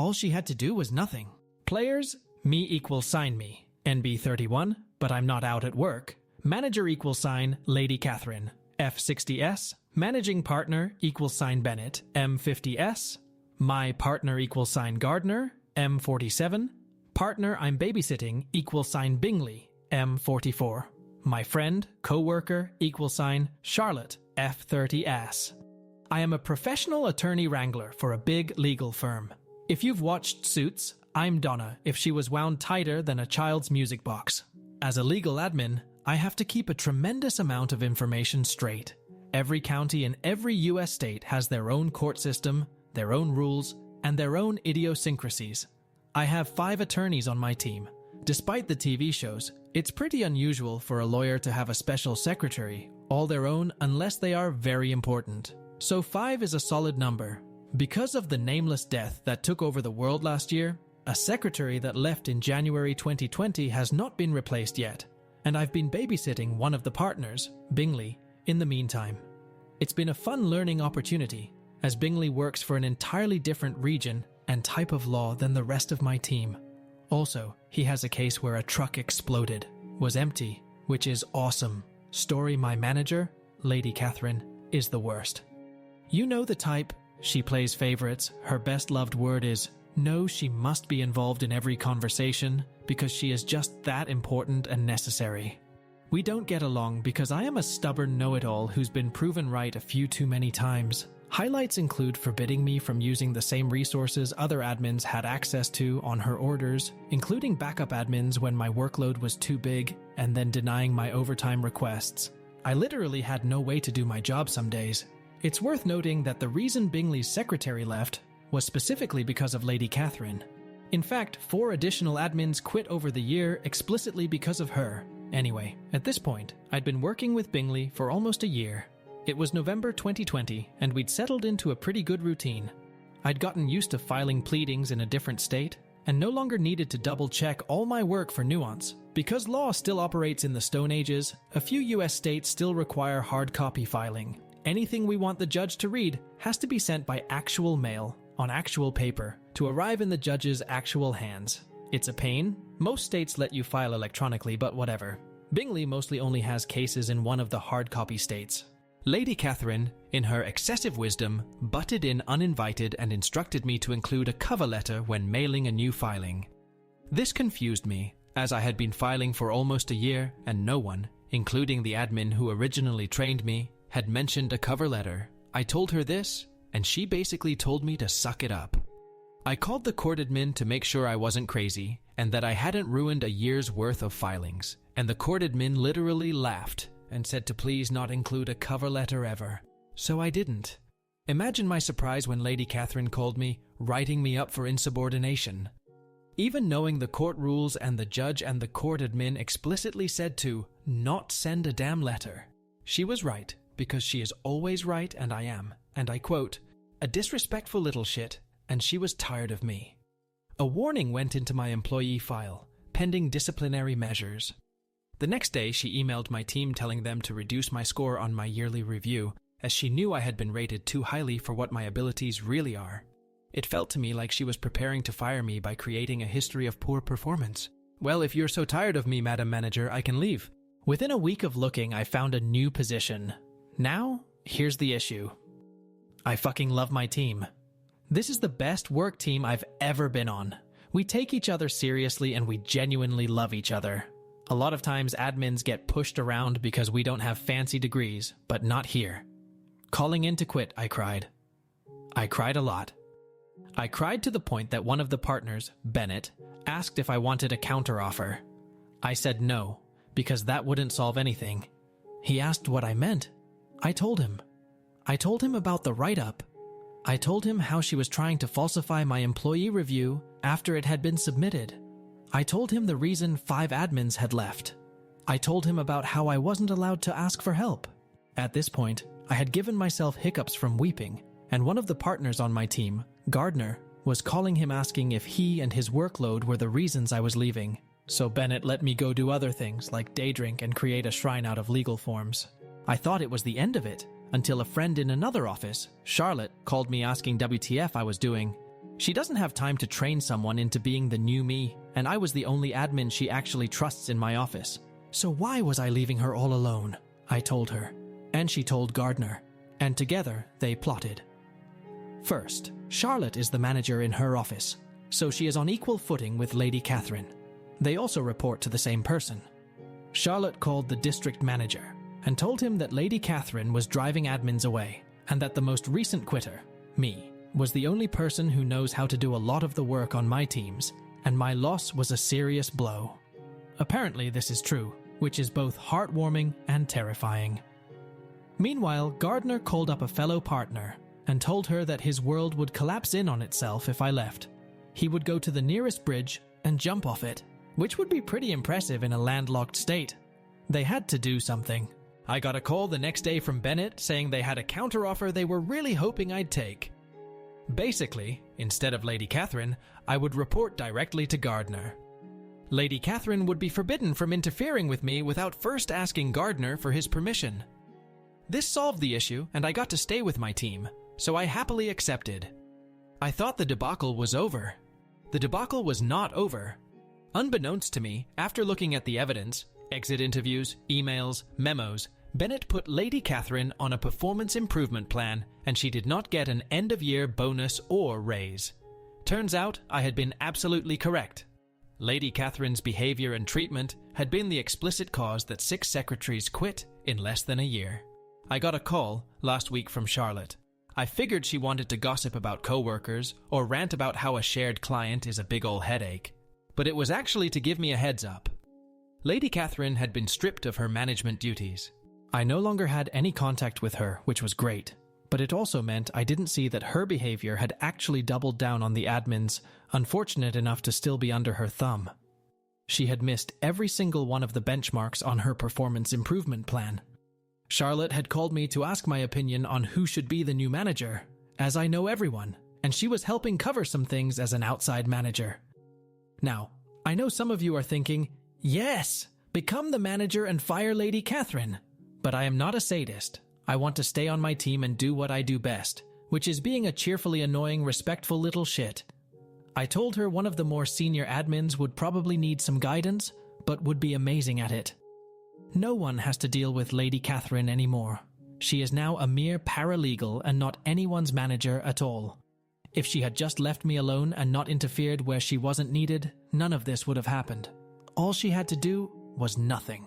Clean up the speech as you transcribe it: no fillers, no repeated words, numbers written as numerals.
all she had to do was nothing. Players, me equals sign me, NB31, but I'm not out at work. Manager equals sign Lady Catherine, F60S. Managing partner equals sign Bennett, M50S. My partner equals sign Gardner, M47. Partner I'm babysitting equals sign Bingley, M44. My friend, co-worker equals sign Charlotte, F30S. I am a professional attorney wrangler for a big legal firm. If you've watched Suits, I'm Donna if she was wound tighter than a child's music box. As a legal admin, I have to keep a tremendous amount of information straight. Every county in every US state has their own court system, their own rules, and their own idiosyncrasies. I have 5 attorneys on my team. Despite the TV shows, it's pretty unusual for a lawyer to have a special secretary, all their own unless they are very important. So 5 is a solid number. Because of the nameless death that took over the world last year, a secretary that left in January 2020 has not been replaced yet, and I've been babysitting one of the partners, Bingley, in the meantime. It's been a fun learning opportunity, as Bingley works for an entirely different region and type of law than the rest of my team. Also, he has a case where a truck exploded, was empty, which is awesome. Story my manager, Lady Catherine, is the worst. You know the type. She plays favorites. Her best loved word is, no, she must be involved in every conversation because she is just that important and necessary. We don't get along because I am a stubborn know-it-all who's been proven right a few too many times. Highlights include forbidding me from using the same resources other admins had access to on her orders, including backup admins when my workload was too big, and then denying my overtime requests. I literally had no way to do my job some days. It's worth noting that the reason Bingley's secretary left was specifically because of Lady Catherine. In fact, 4 additional admins quit over the year explicitly because of her. Anyway, at this point, I'd been working with Bingley for almost a year. It was November 2020, and we'd settled into a pretty good routine. I'd gotten used to filing pleadings in a different state, and no longer needed to double-check all my work for nuance. Because law still operates in the Stone Ages, a few US states still require hard copy filing. Anything we want the judge to read has to be sent by actual mail, on actual paper, to arrive in the judge's actual hands. It's a pain. Most states let you file electronically, but whatever. Bingley mostly only has cases in one of the hard copy states. Lady Catherine, in her excessive wisdom, butted in uninvited and instructed me to include a cover letter when mailing a new filing. This confused me, as I had been filing for almost a year and no one, including the admin who originally trained me, had mentioned a cover letter. I told her this, and she basically told me to suck it up. I called the court admin to make sure I wasn't crazy and that I hadn't ruined a year's worth of filings, and the court admin literally laughed and said to please not include a cover letter ever. So I didn't. Imagine my surprise when Lady Catherine called me, writing me up for insubordination. Even knowing the court rules and the judge and the court admin explicitly said to not send a damn letter. She was right, because she is always right and I am, and I quote, a disrespectful little shit, and she was tired of me. A warning went into my employee file, pending disciplinary measures. The next day, she emailed my team telling them to reduce my score on my yearly review, as she knew I had been rated too highly for what my abilities really are. It felt to me like she was preparing to fire me by creating a history of poor performance. Well, if you're so tired of me, Madam Manager, I can leave. Within a week of looking, I found a new position. Now, here's the issue. I fucking love my team. This is the best work team I've ever been on. We take each other seriously and we genuinely love each other. A lot of times admins get pushed around because we don't have fancy degrees, but not here. Calling in to quit, I cried. I cried a lot. I cried to the point that one of the partners, Bennett, asked if I wanted a counteroffer. I said no, because that wouldn't solve anything. He asked what I meant. I told him. I told him about the write-up. I told him how she was trying to falsify my employee review after it had been submitted. I told him the reason 5 admins had left. I told him about how I wasn't allowed to ask for help. At this point, I had given myself hiccups from weeping, and one of the partners on my team, Gardner, was calling him asking if he and his workload were the reasons I was leaving. So Bennett let me go do other things like day drink and create a shrine out of legal forms. I thought it was the end of it, until a friend in another office, Charlotte, called me asking WTF I was doing. She doesn't have time to train someone into being the new me, and I was the only admin she actually trusts in my office. So why was I leaving her all alone? I told her, and she told Gardner, and together they plotted. First, Charlotte is the manager in her office, so she is on equal footing with Lady Catherine. They also report to the same person. Charlotte called the district manager and told him that Lady Catherine was driving admins away, and that the most recent quitter, me, was the only person who knows how to do a lot of the work on my teams, and my loss was a serious blow. Apparently this is true, which is both heartwarming and terrifying. Meanwhile, Gardner called up a fellow partner and told her that his world would collapse in on itself if I left. He would go to the nearest bridge and jump off it, which would be pretty impressive in a landlocked state. They had to do something. I got a call the next day from Bennett saying they had a counteroffer they were really hoping I'd take. Basically, instead of Lady Catherine, I would report directly to Gardner. Lady Catherine would be forbidden from interfering with me without first asking Gardner for his permission. This solved the issue, and I got to stay with my team, so I happily accepted. I thought the debacle was over. The debacle was not over. Unbeknownst to me, after looking at the evidence, exit interviews, emails, memos, Bennett put Lady Catherine on a performance improvement plan, and she did not get an end-of-year bonus or raise. Turns out I had been absolutely correct. Lady Catherine's behavior and treatment had been the explicit cause that 6 secretaries quit in less than a year. I got a call last week from Charlotte. I figured she wanted to gossip about coworkers or rant about how a shared client is a big ol' headache, but it was actually to give me a heads up. Lady Catherine had been stripped of her management duties. I no longer had any contact with her, which was great, but it also meant I didn't see that her behavior had actually doubled down on the admins, unfortunate enough to still be under her thumb. She had missed every single one of the benchmarks on her performance improvement plan. Charlotte had called me to ask my opinion on who should be the new manager, as I know everyone, and she was helping cover some things as an outside manager. Now, I know some of you are thinking, yes, become the manager and fire Lady Catherine. But I am not a sadist. I want to stay on my team and do what I do best, which is being a cheerfully annoying, respectful little shit. I told her one of the more senior admins would probably need some guidance, but would be amazing at it. No one has to deal with Lady Catherine anymore. She is now a mere paralegal and not anyone's manager at all. If she had just left me alone and not interfered where she wasn't needed, none of this would have happened. All she had to do was nothing.